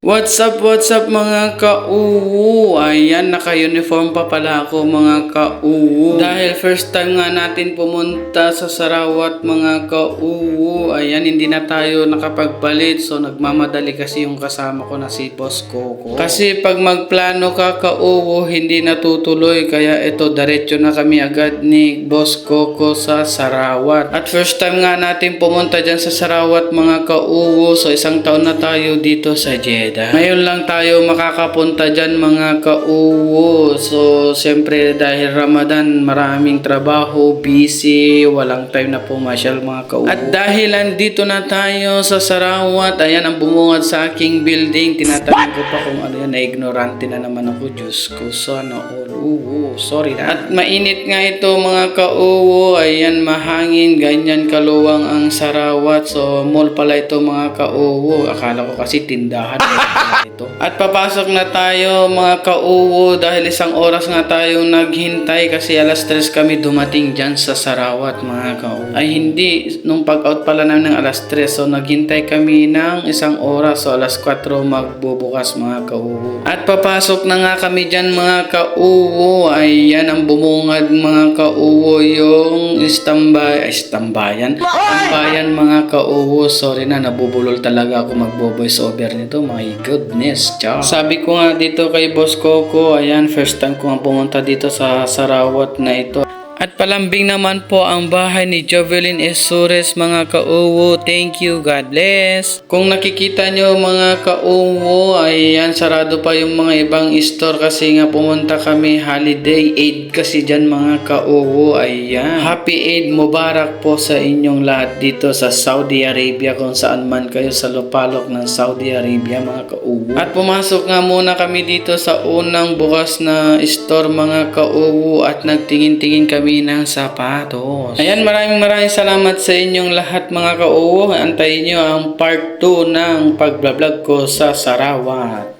What's up mga ka-uwu? Ayan, naka-uniform pa pala ako mga ka-uwu. Dahil first time nga natin pumunta sa Sarawat mga ka-uwu. Ayan, hindi na tayo nakapagpalit. So nagmamadali kasi yung kasama ko na si Boss Coco. Kasi pag magplano ka ka-uwu, hindi natutuloy. Kaya ito, diretso na kami agad ni Boss Coco sa Sarawat. At first time nga natin pumunta dyan sa Sarawat mga ka-uwu. So isang taon na tayo dito sa Jeddah. Ngayon lang tayo makakapunta dyan mga ka-uwo. So, siyempre dahil Ramadan, maraming trabaho, busy, walang time na pumasyal mga ka-uwo. At dahil andito na tayo sa Sarawat, ayan ang bumungad sa aking building. Tinatanong ko pa kung ano yan, na-ignorante na naman ako. Diyos ko, sana all. Sorry na. At mainit nga ito mga ka-uwo. Ayan, mahangin, ganyan kaluwang ang Sarawat. So, mall pala ito mga ka-uwo. Akala ko kasi tindahan. Ito. At papasok na tayo mga ka-uwo dahil isang oras nga tayong naghintay kasi alas 3 kami dumating dyan sa Sarawat mga ka-uwo. Ay hindi, nung pag-out pala namin ng alas 3 so naghintay kami ng isang oras so alas 4 magbubukas mga ka-uwo. At papasok na nga kami dyan mga ka-uwo. Ayan ang bumungad mga ka-uwo yung tambayan mga ka-uwo. Sorry na, nabubulol talaga ako magbo-voice over nito. My goodness, ciao. Sabi ko nga dito kay Boss Coco, ayan, first time ko nga pumunta dito sa Sarawat na ito. At palambing naman po ang bahay ni Jovelyn Esures mga ka-uwo. Thank you, God bless. Kung nakikita nyo mga ka-uwo, ayan, sarado pa yung mga ibang store kasi nga pumunta kami holiday Eid kasi dyan mga ka-uwo. Ayan, Happy Eid Mubarak po sa inyong lahat dito sa Saudi Arabia kung saan man kayo sa lupalok ng Saudi Arabia mga ka-uwo. At pumasok nga muna kami dito sa unang bukas na store mga ka-uwo at nagtingin-tingin kami ng sapatos. Ayan, maraming salamat sa inyong lahat mga ka-uwo. Antayin nyo ang part 2 ng pag-vlog ko sa Sarawat.